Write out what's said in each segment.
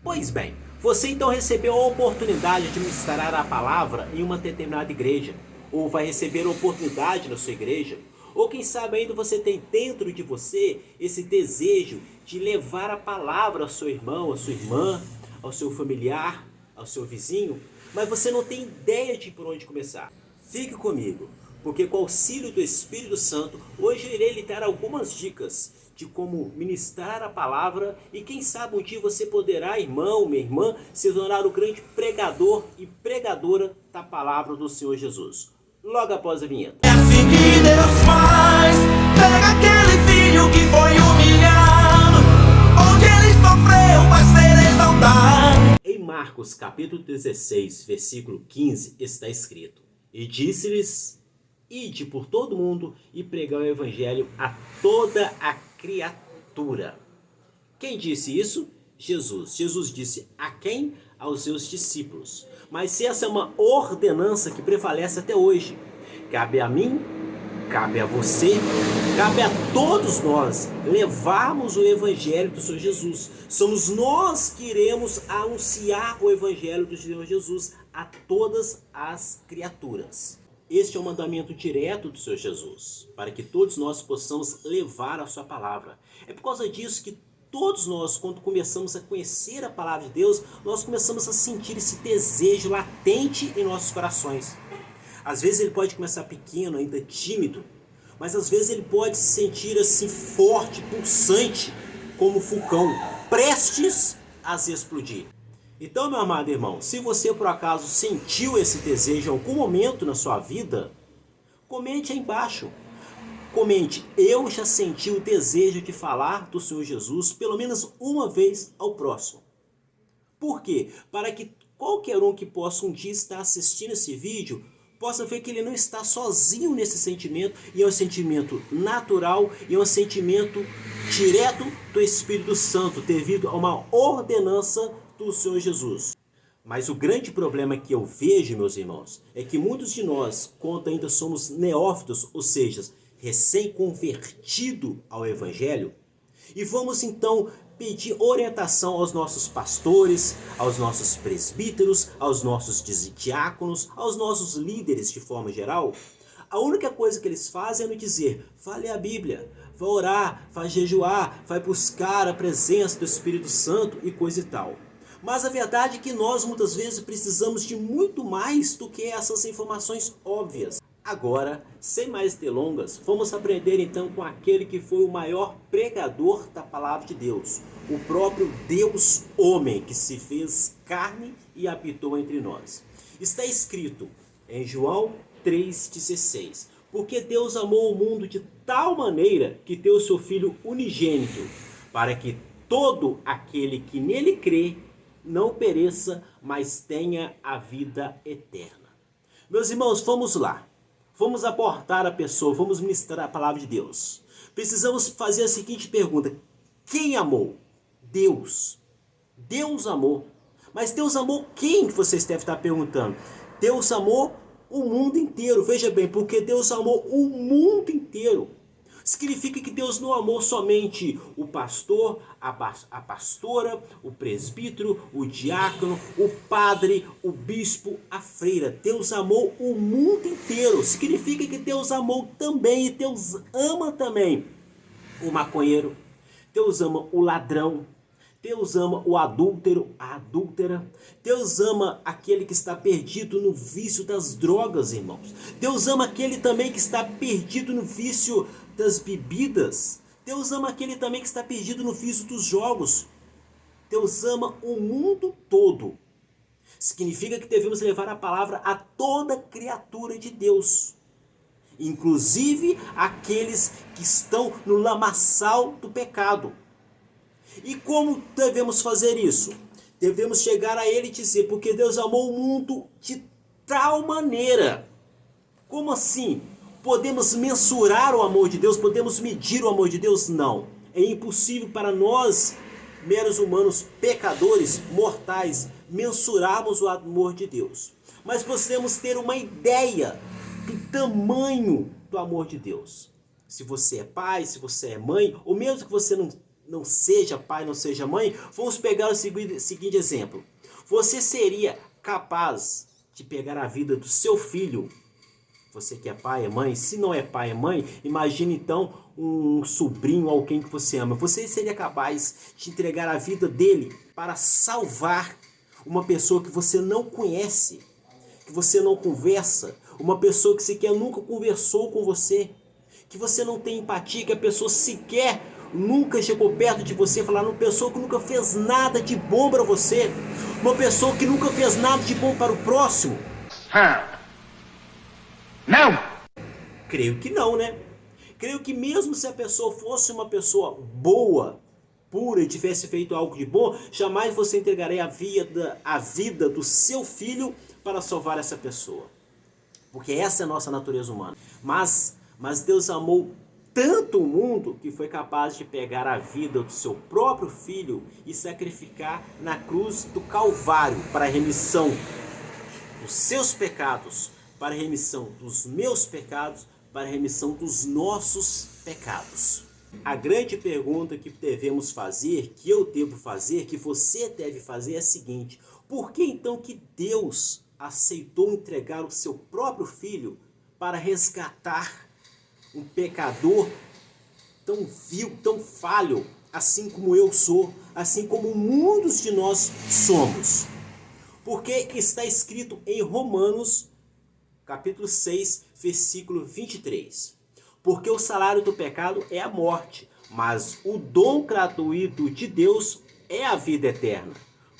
Pois bem, você então recebeu a oportunidade de ministrar a palavra em uma determinada igreja, ou vai receber a oportunidade na sua igreja, ou quem sabe ainda você tem dentro de você esse desejo de levar a palavra ao seu irmão, à sua irmã, ao seu familiar, ao seu vizinho, mas você não tem ideia de por onde começar. Fique comigo, porque com o auxílio do Espírito Santo, hoje eu irei lhe dar algumas dicas de como ministrar a palavra e quem sabe um dia você poderá, irmão, minha irmã, se tornar o grande pregador e pregadora da palavra do Senhor Jesus. Logo após a vinheta. É assim que Deus faz. Pega aquele filho que foi humilhado, onde ele sofreu vai ser exaltado. Em Marcos capítulo 16, versículo 15, está escrito: E disse-lhes: Ide por todo mundo e pregai o evangelho a toda a criatura. Quem disse isso? Jesus. Jesus disse a quem? Aos seus discípulos. Mas essa é uma ordenança que prevalece até hoje. Cabe a mim, cabe a você, cabe a todos nós levarmos o evangelho do Senhor Jesus. Somos nós que iremos anunciar o evangelho do Senhor Jesus a todas as criaturas. Este é o mandamento direto do Senhor Jesus, para que todos nós possamos levar a sua palavra. É por causa disso que todos nós, quando começamos a conhecer a palavra de Deus, nós começamos a sentir esse desejo latente em nossos corações. Às vezes ele pode começar pequeno, ainda tímido, mas às vezes ele pode se sentir assim forte, pulsante, como um vulcão, prestes a se explodir. Então, meu amado irmão, se você por acaso sentiu esse desejo em algum momento na sua vida, comente aí embaixo. Comente: eu já senti o desejo de falar do Senhor Jesus pelo menos uma vez ao próximo. Por quê? Para que qualquer um que possa um dia estar assistindo esse vídeo possa ver que ele não está sozinho nesse sentimento, e é um sentimento natural, e é um sentimento direto do Espírito Santo, devido a uma ordenança do Senhor Jesus. Mas o grande problema que eu vejo, meus irmãos, é que muitos de nós, quando ainda somos neófitos, ou seja, recém-convertido ao Evangelho, e vamos então pedir orientação aos nossos pastores, aos nossos presbíteros, aos nossos diáconos, aos nossos líderes de forma geral. A única coisa que eles fazem é nos dizer: vai ler a Bíblia, vai orar, vai jejuar, vai buscar a presença do Espírito Santo e coisa e tal. Mas a verdade é que nós muitas vezes precisamos de muito mais do que essas informações óbvias. Agora, sem mais delongas, vamos aprender então com aquele que foi o maior pregador da palavra de Deus, o próprio Deus homem que se fez carne e habitou entre nós. Está escrito em João 3,16: Porque Deus amou o mundo de tal maneira que deu o seu Filho unigênito, para que todo aquele que nele crê não pereça, mas tenha a vida eterna. Meus irmãos, vamos lá. Vamos abordar a pessoa, vamos ministrar a palavra de Deus. Precisamos fazer a seguinte pergunta: quem amou? Deus. Deus amou. Mas Deus amou quem? Você deve estar perguntando. Deus amou o mundo inteiro. Veja bem, porque Deus amou o mundo inteiro. Significa que Deus não amou somente o pastor, a pastora, o presbítero, o diácono, o padre, o bispo, a freira. Deus amou o mundo inteiro. Significa que Deus amou também, e Deus ama também o maconheiro. Deus ama o ladrão. Deus ama o adúltero, a adúltera. Deus ama aquele que está perdido no vício das drogas, irmãos. Deus ama aquele também que está perdido no vício das bebidas. Deus ama aquele também que está perdido no vício dos jogos. Deus ama o mundo todo. Significa que devemos levar a palavra a toda criatura de Deus, inclusive aqueles que estão no lamaçal do pecado. E como devemos fazer isso? Devemos chegar a ele e dizer: porque Deus amou o mundo de tal maneira. Como assim? Podemos mensurar o amor de Deus? Podemos medir o amor de Deus? Não. É impossível para nós, meros humanos pecadores, mortais, mensurarmos o amor de Deus. Mas podemos ter uma ideia do tamanho do amor de Deus. Se você é pai, se você é mãe, ou mesmo que você não seja pai, não seja mãe, vamos pegar o seguinte exemplo. Você seria capaz de pegar a vida do seu filho? Você que é pai, é mãe? Se não é pai, é mãe, imagine então um sobrinho, alguém que você ama. Você seria capaz de entregar a vida dele para salvar uma pessoa que você não conhece, que você não conversa, uma pessoa que sequer nunca conversou com você, que você não tem empatia, que a pessoa sequer nunca chegou perto de você, falar uma pessoa que nunca fez nada de bom para você, uma pessoa que nunca fez nada de bom para o próximo? Não! Creio que não, né? Creio que mesmo se a pessoa fosse uma pessoa boa, pura e tivesse feito algo de bom, jamais você entregaria a vida do seu filho para salvar essa pessoa. Porque essa é a nossa natureza humana. Mas Deus amou tanto o mundo que foi capaz de pegar a vida do seu próprio filho e sacrificar na cruz do Calvário para a remissão dos seus pecados, para a remissão dos meus pecados, para a remissão dos nossos pecados. A grande pergunta que devemos fazer, que eu devo fazer, que você deve fazer é a seguinte: por que então que Deus aceitou entregar o seu próprio filho para resgatar um pecador tão vil, tão falho, assim como eu sou, assim como muitos de nós somos? Porque está escrito em Romanos, capítulo 6, versículo 23. Porque o salário do pecado é a morte, mas o dom gratuito de Deus é a vida eterna,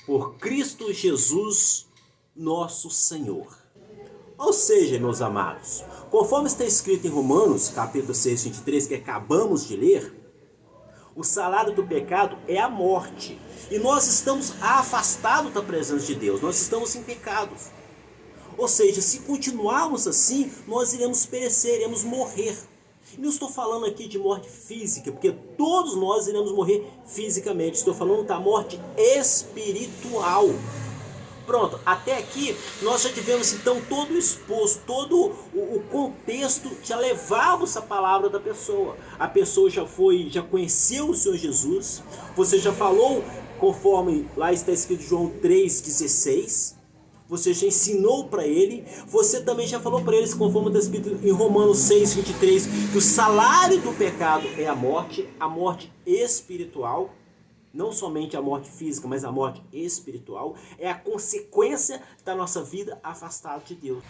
por Cristo Jesus, nosso Senhor. Ou seja, meus amados, conforme está escrito em Romanos, capítulo 6, 23, que acabamos de ler, o salário do pecado é a morte. E nós estamos afastados da presença de Deus, nós estamos em pecados. Ou seja, se continuarmos assim, nós iremos perecer, iremos morrer. E não estou falando aqui de morte física, porque todos nós iremos morrer fisicamente. Estou falando da morte espiritual. Pronto, até aqui nós já tivemos então todo o exposto, todo o contexto, já levamos a palavra da pessoa. A pessoa já conheceu o Senhor Jesus, você já falou, conforme lá está escrito em João 3,16, você já ensinou para ele, você também já falou para eles, conforme está escrito em Romanos 6,23, que o salário do pecado é a morte espiritual. Não somente a morte física, mas a morte espiritual é a consequência da nossa vida afastada de Deus.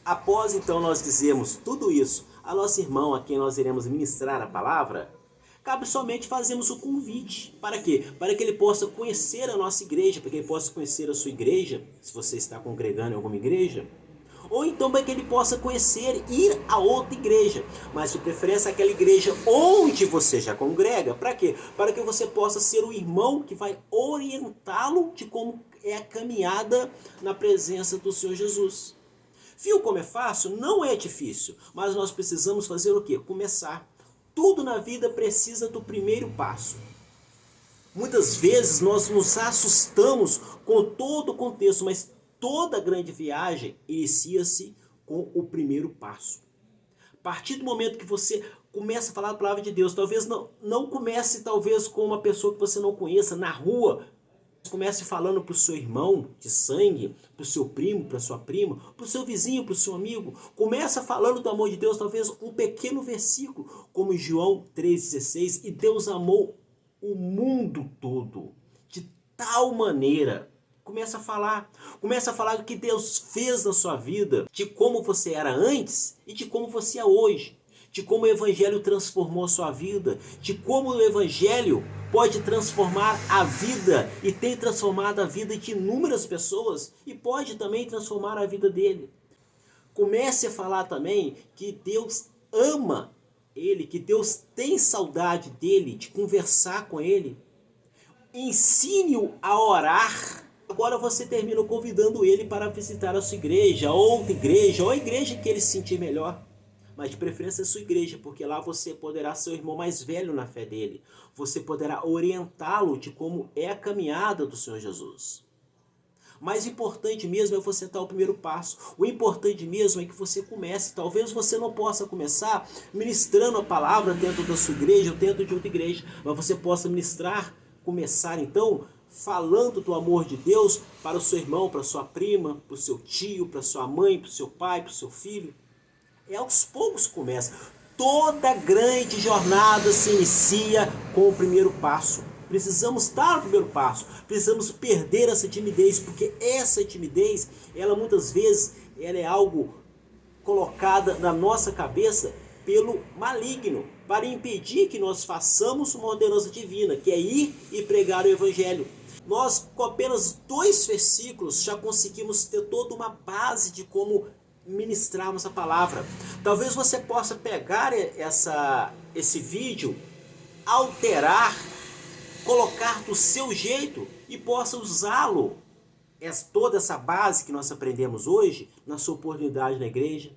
Após então nós dizermos tudo isso a nosso irmão a quem nós iremos ministrar a palavra, cabe somente fazermos o convite. Para quê? Para que ele possa conhecer a nossa igreja, para que ele possa conhecer a sua igreja, se você está congregando em alguma igreja. Ou então para que ele possa conhecer, ir a outra igreja, mas de preferência aquela igreja onde você já congrega. Para quê? Para que você possa ser o irmão que vai orientá-lo de como é a caminhada na presença do Senhor Jesus. Viu como é fácil? Não é difícil, mas nós precisamos fazer o quê? Começar. Tudo na vida precisa do primeiro passo. Muitas vezes nós nos assustamos com todo o contexto, mas toda grande viagem inicia-se com o primeiro passo. A partir do momento que você começa a falar a palavra de Deus, talvez não comece talvez com uma pessoa que você não conheça na rua. Comece falando para o seu irmão de sangue, para o seu primo, para a sua prima, para o seu vizinho, para o seu amigo. Começa falando do amor de Deus, talvez um pequeno versículo, como João 3,16. E Deus amou o mundo todo de tal maneira. Começa a falar do que Deus fez na sua vida, de como você era antes e de como você é hoje, de como o Evangelho transformou a sua vida, de como o Evangelho pode transformar a vida e tem transformado a vida de inúmeras pessoas e pode também transformar a vida dele. Comece a falar também que Deus ama ele, que Deus tem saudade dele, de conversar com ele. Ensine-o a orar. Agora você termina convidando ele para visitar a sua igreja, outra igreja, ou a igreja que ele se sentir melhor. Mas de preferência a sua igreja, porque lá você poderá ser o irmão mais velho na fé dele. Você poderá orientá-lo de como é a caminhada do Senhor Jesus. mais importante mesmo é você dar o primeiro passo. O importante mesmo é que você comece. Talvez você não possa começar ministrando a palavra dentro da sua igreja ou dentro de outra igreja, mas você possa começar então falando do amor de Deus para o seu irmão, para a sua prima, para o seu tio, para a sua mãe, para o seu pai, para o seu filho. É aos poucos que começa. Toda grande jornada se inicia com o primeiro passo. Precisamos dar o primeiro passo. Precisamos perder essa timidez, porque essa timidez, ela muitas vezes ela é algo colocada na nossa cabeça pelo maligno, para impedir que nós façamos uma ordenança divina, que é ir e pregar o evangelho. Nós, com apenas 2 versículos, já conseguimos ter toda uma base de como ministrarmos a palavra. Talvez você possa pegar esse vídeo, alterar, colocar do seu jeito e possa usá-lo, toda essa base que nós aprendemos hoje, na sua oportunidade na igreja.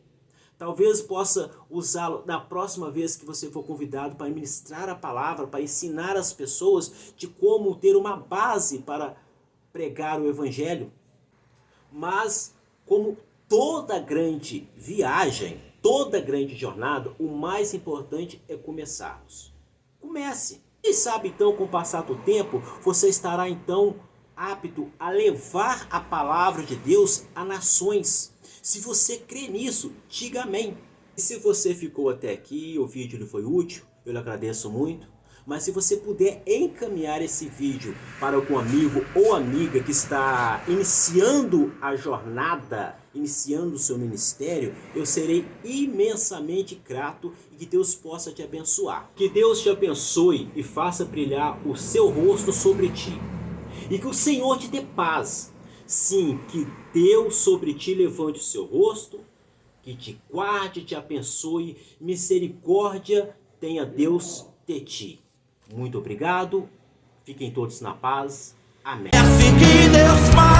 Talvez possa usá-lo na próxima vez que você for convidado para ministrar a palavra, para ensinar as pessoas de como ter uma base para pregar o evangelho. Mas, como toda grande viagem, toda grande jornada, o mais importante é começarmos. Comece. E sabe então, com o passar do tempo, você estará então apto a levar a palavra de Deus a nações. Se você crê nisso, diga amém. E se você ficou até aqui e o vídeo lhe foi útil, eu lhe agradeço muito. Mas se você puder encaminhar esse vídeo para algum amigo ou amiga que está iniciando a jornada, iniciando o seu ministério, eu serei imensamente grato e que Deus possa te abençoar. Que Deus te abençoe e faça brilhar o seu rosto sobre ti. E que o Senhor te dê paz. Sim, que Deus sobre ti levante o seu rosto, que te guarde, te abençoe, misericórdia tenha Deus de ti. Muito obrigado, fiquem todos na paz, amém. É assim que Deus faz.